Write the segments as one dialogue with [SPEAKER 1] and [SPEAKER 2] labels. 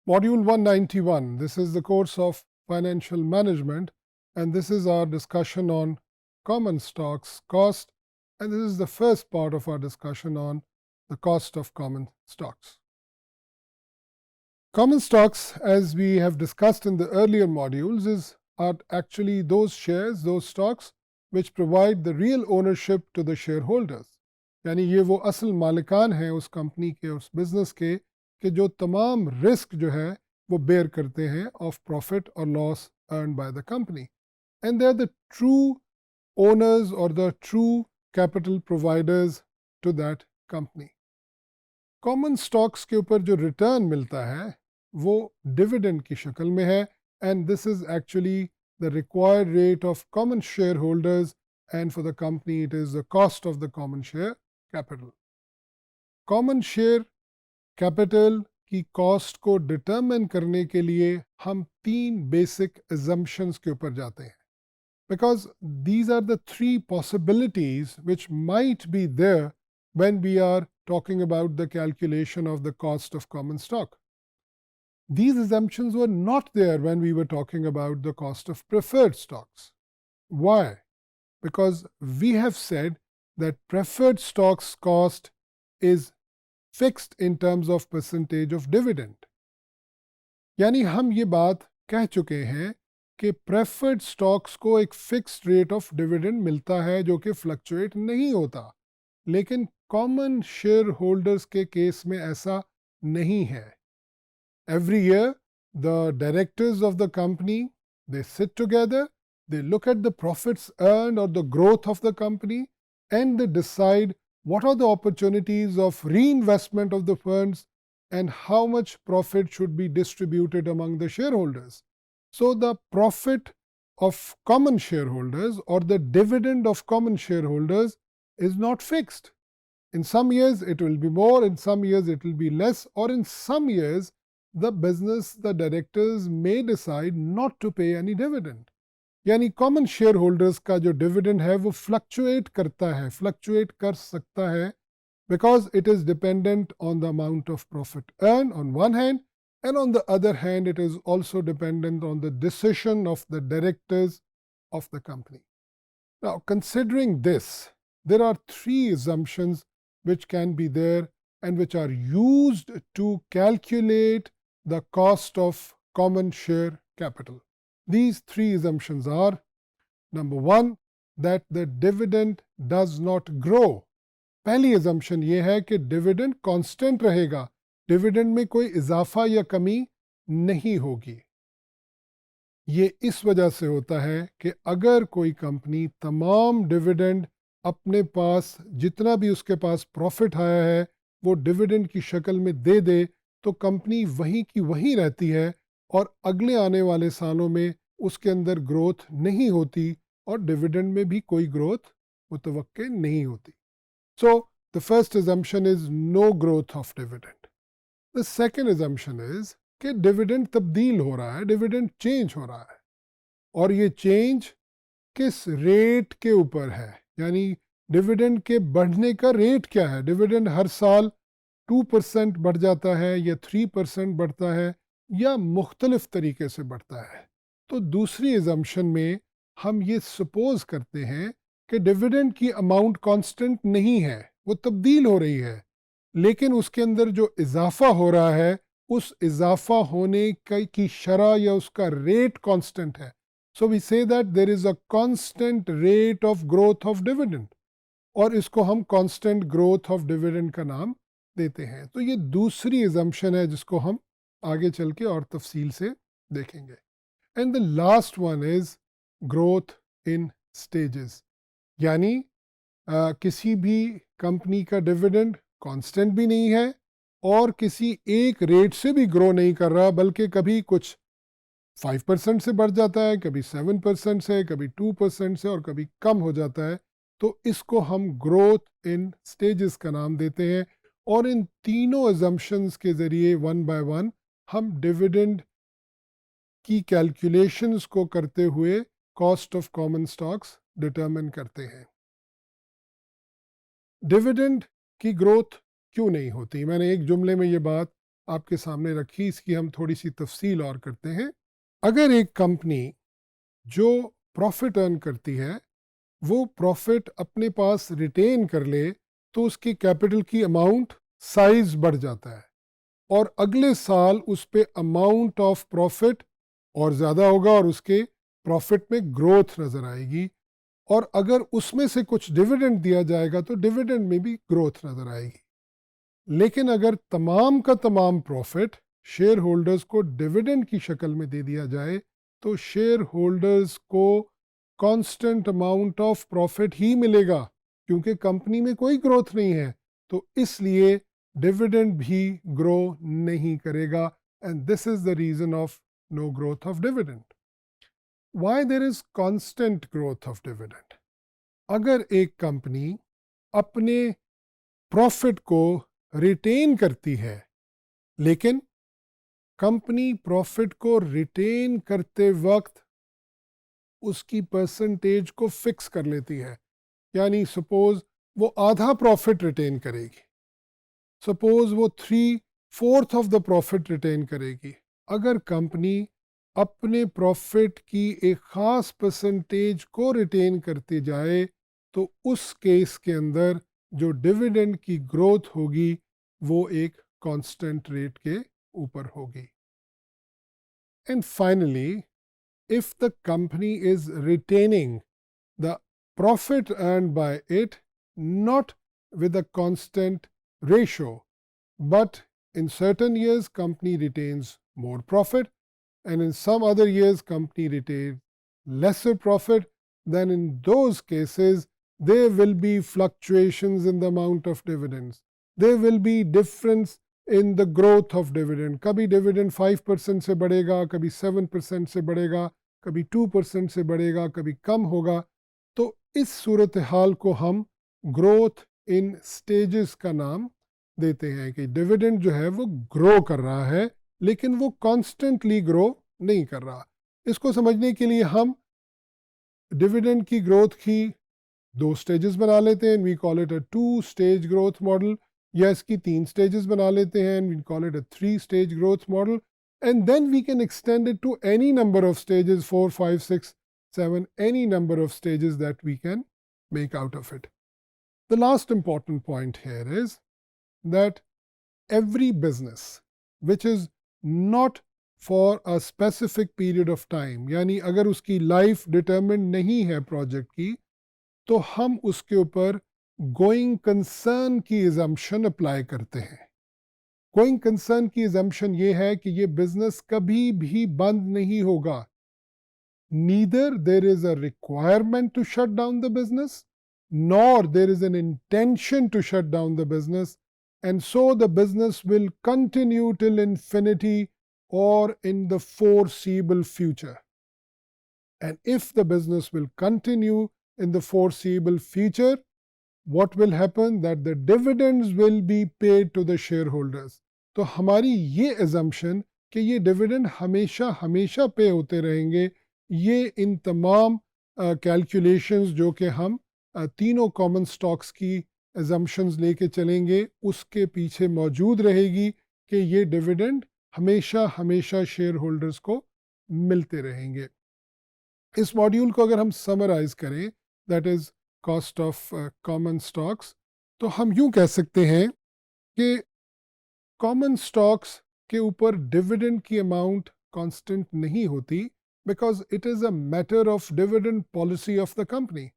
[SPEAKER 1] Module 191, this is the course of financial management, and this is our discussion on common stocks cost, and this is the first part of our discussion on the cost of common stocks. Common stocks, as we have discussed in the earlier modules, are actually those shares, those stocks which provide the real ownership to the shareholders. यानी ये वो असल मालिकान हैं उस company के, उस business के, कि जो तमाम रिस्क जो है वो बेयर करते हैं ऑफ प्रॉफिट और loss earn by the company, and they are the true owners और the true capital providers to that company. Common stocks के ऊपर जो रिटर्न मिलता है वो डिविडेंड की शक्ल में है, and this is actually the required rate of common share holders, and for the company it is the cost of the common share capital. Common share capital की कॉस्ट को डिटरमिन करने के लिए हम तीन बेसिक assumptions के ऊपर जाते हैं, because these are the three possibilities which might be there when we are talking about the calculation of the cost of common stock. These assumptions were not there when we were talking about the cost of preferred stocks. Why? Because we have said that preferred stocks cost is fixed in terms of percentage of dividend. यानी हम ये बात कह चुके हैं कि preferred stocks को एक फिक्स्ड रेट ऑफ डिविडेंड मिलता है जो कि फ्लक्चुएट नहीं होता, लेकिन कॉमन शेयर होल्डर्स के केस में ऐसा नहीं है. Every year the directors of the company, they sit together, they look at the profits earned or the growth of the company, and they decide what are the opportunities of reinvestment of the funds and how much profit should be distributed among the shareholders. So the profit of common shareholders or the dividend of common shareholders is not fixed. In some years it will be more, in some years it will be less, or in some years the business, the directors may decide not to pay any dividend. यानी common share holders का जो dividend है वो fluctuate करता है, fluctuate कर सकता है, because it is dependent on the amount of profit earned on one hand, and on the other hand it is also dependent on the decision of the directors of the company. Now, considering this, there are three assumptions which can be there and which are used to calculate the cost of common share capital. These three assumptions are: number one, that the dividend does not grow. पहली assumption ये है कि dividend constant रहेगा, dividend में कोई इजाफा या कमी नहीं होगी. ये इस वजह से होता है कि अगर कोई कंपनी तमाम डिविडेंड अपने पास, जितना भी उसके पास प्रॉफिट आया है, वो डिविडेंड की शक्ल में दे दे, तो कंपनी वहीं की वहीं रहती है और अगले आने वाले सालों में उसके अंदर ग्रोथ नहीं होती और डिविडेंड में भी कोई ग्रोथ मुतवक्के नहीं होती. So the first assumption is no growth of dividend. The second assumption is कि डिविडेंड तब्दील हो रहा है, डिविडेंड चेंज हो रहा है, और ये चेंज किस रेट के ऊपर है, यानी डिविडेंड के बढ़ने का रेट क्या है. डिविडेंड हर साल 2% बढ़ जाता है या 3% बढ़ता है या मुख्तलिफ तरीके से बढ़ता है. तो दूसरी एजम्पशन में हम ये सपोज करते हैं कि डिविडेंड की अमाउंट कांस्टेंट नहीं है, वो तब्दील हो रही है, लेकिन उसके अंदर जो इजाफा हो रहा है उस इजाफा होने की शरह या उसका रेट कांस्टेंट है. So we say that there is a constant rate of growth of dividend, और इसको हम कांस्टेंट ग्रोथ ऑफ डिविडेंड का नाम देते हैं. तो ये दूसरी एजम्पशन है जिसको हम आगे चल के और तफसील से देखेंगे. And the last one is growth in stages, यानी किसी भी कंपनी का डिविडेंड कांस्टेंट भी नहीं है और किसी एक रेट से भी ग्रो नहीं कर रहा, बल्कि कभी कुछ 5% से बढ़ जाता है, कभी 7% से, कभी 2% से, और कभी कम हो जाता है. तो इसको हम ग्रोथ इन स्टेजेस का नाम देते हैं. और इन तीनों अजम्पशंस के ज़रिए वन बाय वन हम डिविडेंड की कैलकुलेशंस को करते हुए cost of common stocks determine करते हैं. डिविडेंड की ग्रोथ क्यों नहीं होती? मैंने एक जुमले में ये बात आपके सामने रखी, इसकी हम थोड़ी सी तफसील और करते हैं। अगर एक कंपनी जो प्रॉफिट अर्न करती है वो प्रॉफिट अपने पास रिटेन कर ले तो उसकी कैपिटल की अमाउंट साइज बढ़ जाता है और अगले साल उस पे अमाउंट ऑफ प्रॉफिट और ज़्यादा होगा और उसके प्रॉफिट में ग्रोथ नज़र आएगी। और अगर उसमें से कुछ डिविडेंड दिया जाएगा तो डिविडेंड में भी ग्रोथ नज़र आएगी। लेकिन अगर तमाम का तमाम प्रॉफिट शेयर होल्डर्स को डिविडेंड की शक्ल में दे दिया जाए तो शेयर होल्डर्स को कांस्टेंट अमाउंट ऑफ प्रॉफिट ही मिलेगा क्योंकि कंपनी में कोई ग्रोथ नहीं है, तो इसलिए डिविडेंड भी ग्रो नहीं करेगा। And this is the reason of no growth of dividend. Why there is constant growth of dividend? अगर एक कंपनी अपने प्रॉफिट को रिटेन करती है लेकिन कंपनी प्रॉफिट को रिटेन करते वक्त उसकी परसेंटेज को फिक्स कर लेती है, यानी सपोज वो आधा प्रॉफिट रिटेन करेगी, सपोज वो 3/4 ऑफ द प्रॉफिट रिटेन करेगी। अगर कंपनी अपने प्रॉफिट की एक ख़ास परसेंटेज को रिटेन करती जाए तो उस केस के अंदर जो डिविडेंड की ग्रोथ होगी वो एक कांस्टेंट रेट के ऊपर होगी। And finally, if the company is retaining the profit earned by it not with a constant ratio, but in certain years company retains more profit and in some other years company retains lesser profit, then in those cases there will be fluctuations in the amount of dividends. There will be difference in the growth of dividend. कभी dividend 5% से बढ़ेगा, कभी 7% से बढ़ेगा, कभी 2% से बढ़ेगा, कभी कम होगा। तो इस सूरत हाल को हम ग्रोथ इन स्टेजेस का नाम देते हैं कि डिविडेंड जो है वो ग्रो कर रहा है लेकिन वो कॉन्स्टेंटली ग्रो नहीं कर रहा। इसको समझने के लिए हम डिविडेंड की ग्रोथ की दो स्टेजेस बना लेते हैं, we call it a 2-stage growth model, या इसकी 3 स्टेजेस बना लेते हैं, we call it a 3-stage growth model, and then we can extend it to any number of stages, 4, 5, 6, 7, any number of stages that we can make out of it. The last important point here is that every business which is not for a specific period of time, यानी अगर उसकी life determine नहीं है project की, तो हम उसके ऊपर गोइंग कंसर्न की एजम्पशन अप्लाई करते हैं। गोइंग कंसर्न की एजम्पशन ये है कि ये बिजनेस कभी भी बंद नहीं होगा। Neither there is a requirement to shut down the business nor there is an intention to shut down the business, and so the business will continue till infinity और in the foreseeable future. And if the business will continue in the foreseeable future, what will happen? That the dividends will be paid to the shareholders. तो हमारी ये assumption कि ये dividend हमेशा हमेशा पे होते रहेंगे, ये इन तमाम कैलकुलेशंस जो कि हम तीनों कॉमन स्टॉक्स की assumptions लेके चलेंगे उसके पीछे मौजूद रहेगी कि ये डिविडेंड हमेशा हमेशा शेयर होल्डर्स को मिलते रहेंगे। इस मॉड्यूल को अगर हम समराइज करें, that is cost of common stocks, तो हम यूं कह सकते हैं कि कॉमन स्टॉक्स के ऊपर डिविडेंड की अमाउंट कांस्टेंट नहीं होती because it is a matter of dividend policy of the company,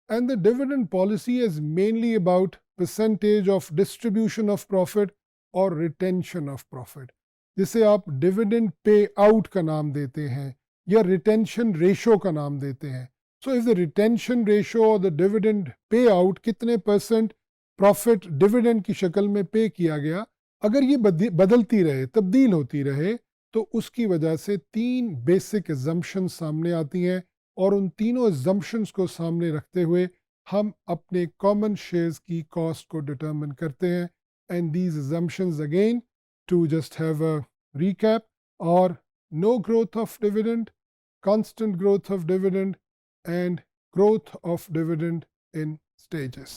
[SPEAKER 1] and the dividend policy is mainly about percentage of distribution of profit और रिटेंशन ऑफ प्रॉफिट, जिसे आप dividend pay out का नाम देते हैं या रिटेंशन रेशो का नाम देते हैं। So if the retention ratio और द डिविडेंड पे आउट कितने परसेंट प्रॉफिट डिविडेंड की शक्ल में पे किया गया, अगर ये बदलती रहे, तब्दील होती रहे, तो उसकी वजह से 3 बेसिक एजम्पशंस सामने आती हैं और उन तीनों एजम्पशंस को सामने रखते हुए हम अपने कॉमन शेयर्स की कॉस्ट को डिटरमिन करते हैं। And these assumptions again, to just have a recap, or no growth of dividend, constant growth of dividend, and growth of dividend in stages.